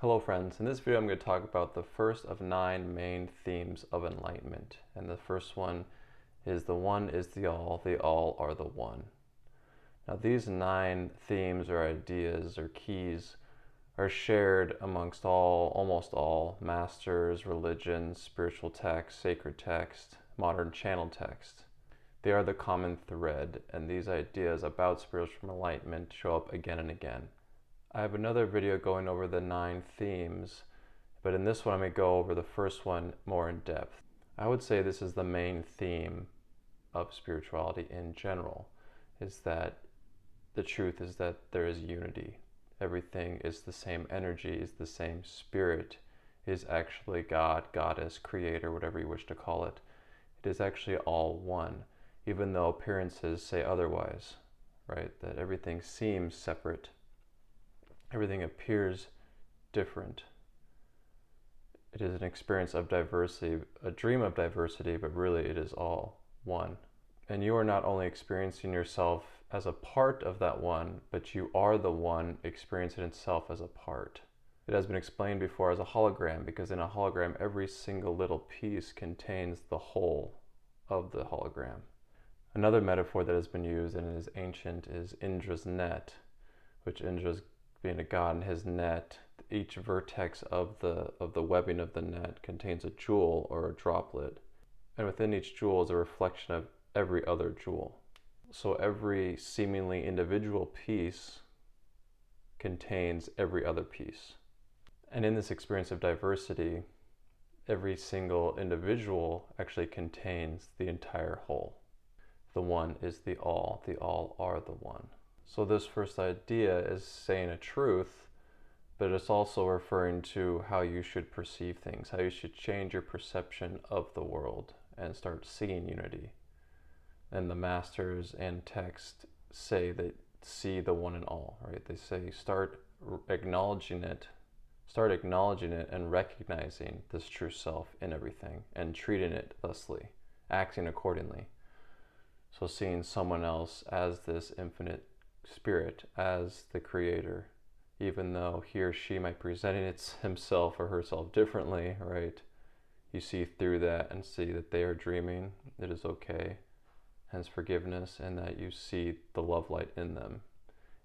Hello friends, in this video I'm going to talk about the first of 9 main themes of enlightenment. And the first one is the one is the all are the one. Now these 9 themes or ideas or keys are shared amongst almost all masters, religions, spiritual texts, sacred text, modern channel text. They are the common thread, and these ideas about spiritual enlightenment show up again and again. I have another video going over the 9 themes, but in this one I'm going to go over the first one more in depth. I would say this is the main theme of spirituality in general, is that the truth is that there is unity. Everything is the same energy, is the same spirit, is actually God, Goddess, Creator, whatever you wish to call it. It is actually all one, even though appearances say otherwise, right? That everything seems separate. Everything appears different. It is an experience of diversity, a dream of diversity, but really it is all one. And you are not only experiencing yourself as a part of that one, but you are the one experiencing itself as a part. It has been explained before as a hologram, because in a hologram, every single little piece contains the whole of the hologram. Another metaphor that has been used and is ancient is Indra's net, which Indra's being a god in his net. Each vertex of the webbing of the net contains a jewel or a droplet, and within each jewel is a reflection of every other jewel. So every seemingly individual piece contains every other piece. And in this experience of diversity, every single individual actually contains the entire whole. The one is the all are the one. So this first idea is saying a truth, but it's also referring to how you should perceive things, how you should change your perception of the world and start seeing unity. And the masters and text say that see the one and all, right? They say start acknowledging it and recognizing this true self in everything and treating it thusly, acting accordingly. So seeing someone else as this infinite spirit, as the creator, even though he or she might present himself or herself differently, right? You see through that and see that they are dreaming. It is okay, hence forgiveness, and that you see the love light in them,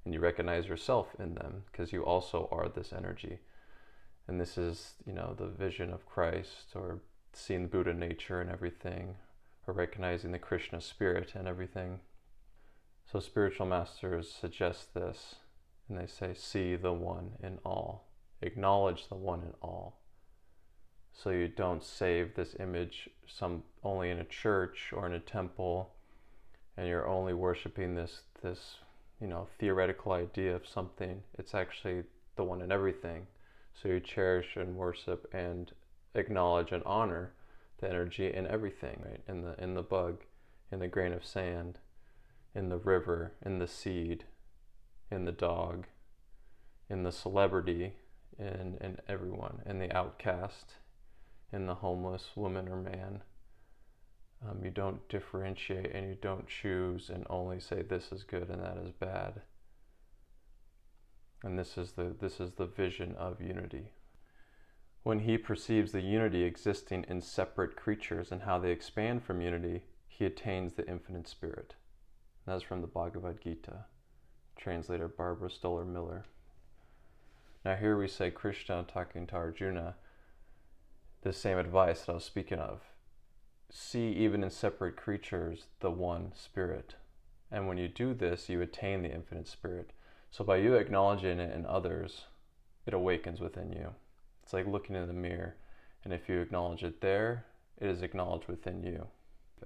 and you recognize yourself in them because you also are this energy. And this is, the vision of Christ, or seeing the Buddha nature and everything, or recognizing the Krishna spirit and everything. So spiritual masters suggest this, and they say, see the one in all. Acknowledge the one in all. So you don't save this image only in a church or in a temple, and you're only worshiping this theoretical idea of something. It's actually the one in everything. So you cherish and worship and acknowledge and honor the energy in everything, right? In the bug, in the grain of sand, in the river, in the seed, in the dog, in the celebrity, in everyone, in the outcast, in the homeless woman or man. You don't differentiate, and you don't choose and only say this is good and that is bad. And this is the vision of unity. When he perceives the unity existing in separate creatures and how they expand from unity, he attains the infinite spirit. And that's from the Bhagavad Gita, translator Barbara Stoller Miller. Now here we say Krishna talking to Arjuna, the same advice that I was speaking of. See even in separate creatures the one spirit. And when you do this, you attain the infinite spirit. So by you acknowledging it in others, it awakens within you. It's like looking in the mirror, and if you acknowledge it there, it is acknowledged within you.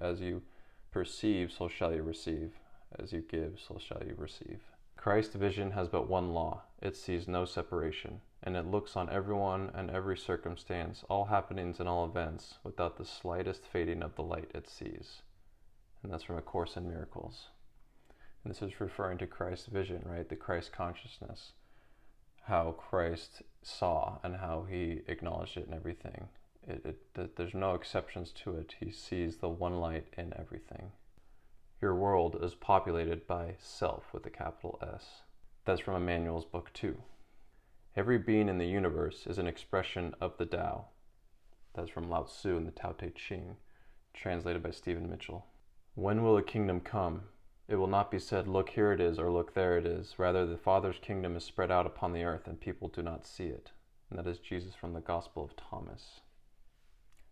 As you perceive, so shall you receive. As you give, so shall you receive. Christ's vision has but one law. It sees no separation, and it looks on everyone and every circumstance, all happenings and all events, without the slightest fading of the light it sees. And that's from A Course in Miracles. And this is referring to Christ's vision, right? The Christ consciousness. How Christ saw and how he acknowledged it in everything. There's no exceptions to it. He sees the one light in everything. Your world is populated by self with a capital S. That's from Emmanuel's book 2. Every being in the universe is an expression of the Tao. That's from Lao Tzu in the Tao Te Ching, translated by Stephen Mitchell. When will a kingdom come? It will not be said, look, here it is, or look, there it is. Rather, the Father's kingdom is spread out upon the earth, and people do not see it. And that is Jesus from the Gospel of Thomas.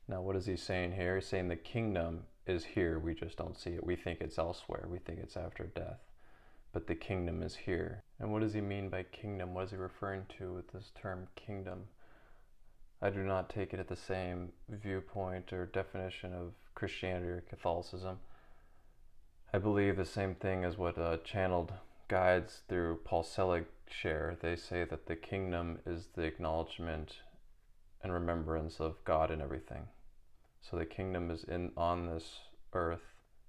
Now, what is he saying here? He's saying the kingdom is here, we just don't see it. We think it's elsewhere. We think it's after death. But the kingdom is here. And what does he mean by kingdom? What is he referring to with this term kingdom? I do not take it at the same viewpoint or definition of Christianity or Catholicism. I believe the same thing as what channeled guides through Paul Selig share. They say that the kingdom is the acknowledgement and remembrance of God in everything. So the kingdom is on this earth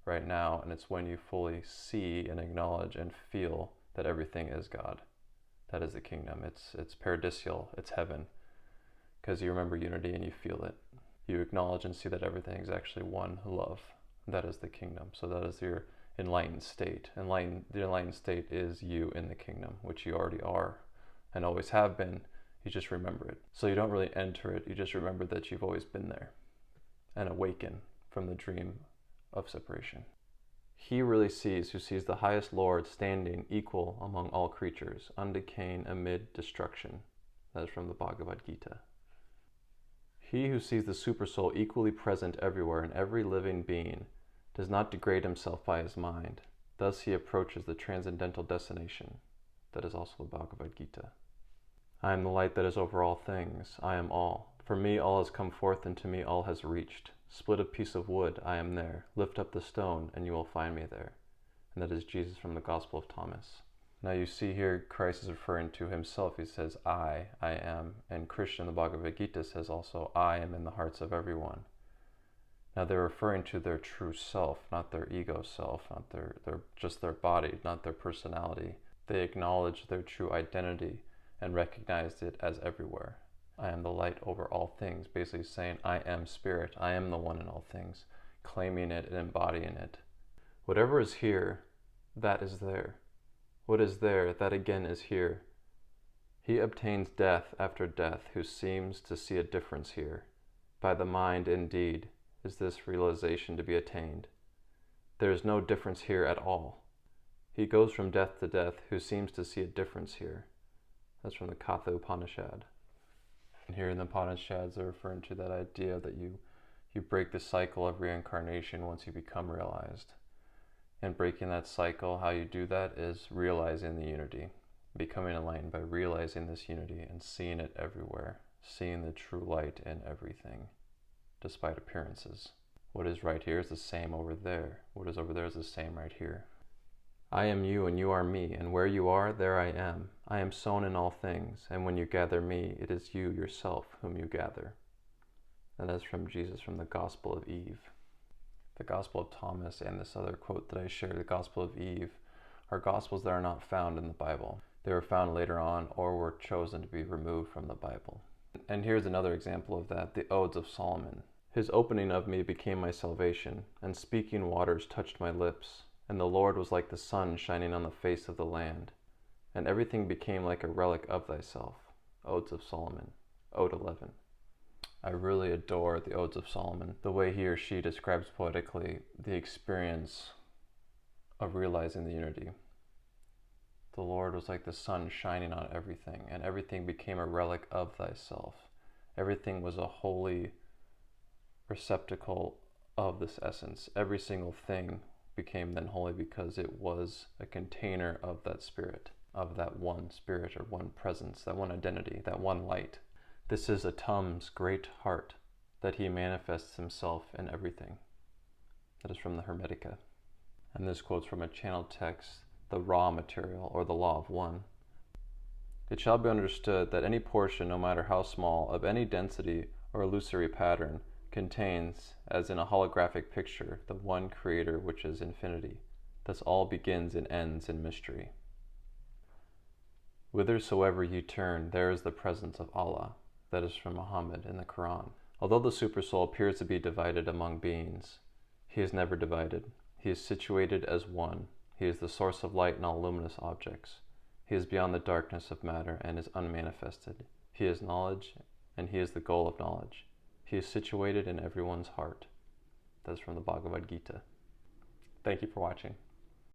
right now, and it's when you fully see and acknowledge and feel that everything is God. That is the kingdom. It's paradisial, it's heaven, because you remember unity and you feel it. You acknowledge and see that everything is actually one love. That is the kingdom. So that is your enlightened state. The enlightened state is you in the kingdom, which you already are and always have been. You just remember it. So you don't really enter it. You just remember that you've always been there and awaken from the dream of separation. He really sees, who sees the highest Lord standing equal among all creatures, undecaying amid destruction. That is from the Bhagavad Gita. He who sees the Supersoul equally present everywhere in every living being does not degrade himself by his mind. Thus he approaches the transcendental destination. That is also the Bhagavad Gita. I am the light that is over all things. I am all. For me all has come forth, and to me all has reached. Split a piece of wood, I am there. Lift up the stone, and you will find me there. And that is Jesus from the Gospel of Thomas. Now you see here Christ is referring to himself. He says, I am. And Krishna in the Bhagavad Gita says also, I am in the hearts of everyone. Now they're referring to their true self, not their ego self, not their just their body, not their personality. They acknowledge their true identity and recognized it as everywhere. I am the light over all things, basically saying I am spirit, I am the one in all things, claiming it and embodying it. Whatever is here, that is there. What is there, that again is here. He obtains death after death, who seems to see a difference here. By the mind, indeed, is this realization to be attained. There is no difference here at all. He goes from death to death, who seems to see a difference here. That's from the Katha Upanishad. And here in the Upanishads, they're referring to that idea that you break the cycle of reincarnation once you become realized. And breaking that cycle, how you do that is realizing the unity, becoming enlightened by realizing this unity and seeing it everywhere, seeing the true light in everything, despite appearances. What is right here is the same over there. What is over there is the same right here. I am you and you are me, and where you are, there I am. I am sown in all things, and when you gather me, it is you yourself whom you gather. And that's from Jesus from the Gospel of Eve. The Gospel of Thomas and this other quote that I shared, the Gospel of Eve, are Gospels that are not found in the Bible. They were found later on or were chosen to be removed from the Bible. And here's another example of that, the Odes of Solomon. His opening of me became my salvation, and speaking waters touched my lips, and the Lord was like the sun shining on the face of the land, and everything became like a relic of thyself. Odes of Solomon, Ode 11. I really adore the Odes of Solomon, the way he or she describes poetically the experience of realizing the unity. The Lord was like the sun shining on everything, and everything became a relic of thyself. Everything was a holy receptacle of this essence. Every single thing became then holy because it was a container of that spirit, of that one spirit or one presence, that one identity, that one light. This is Atum's great heart, that he manifests himself in everything. That is from the Hermetica. And this quote's from a channeled text, the raw material, or the law of one. It shall be understood that any portion, no matter how small, of any density or illusory pattern, contains, as in a holographic picture, the one creator which is infinity. Thus all begins and ends in mystery. Whithersoever ye turn, there is the presence of Allah. That is from Muhammad in the Quran. Although the Supersoul appears to be divided among beings, he is never divided. He is situated as one. He is the source of light in all luminous objects. He is beyond the darkness of matter and is unmanifested. He is knowledge, and he is the goal of knowledge. He is situated in everyone's heart. That's from the Bhagavad Gita. Thank you for watching.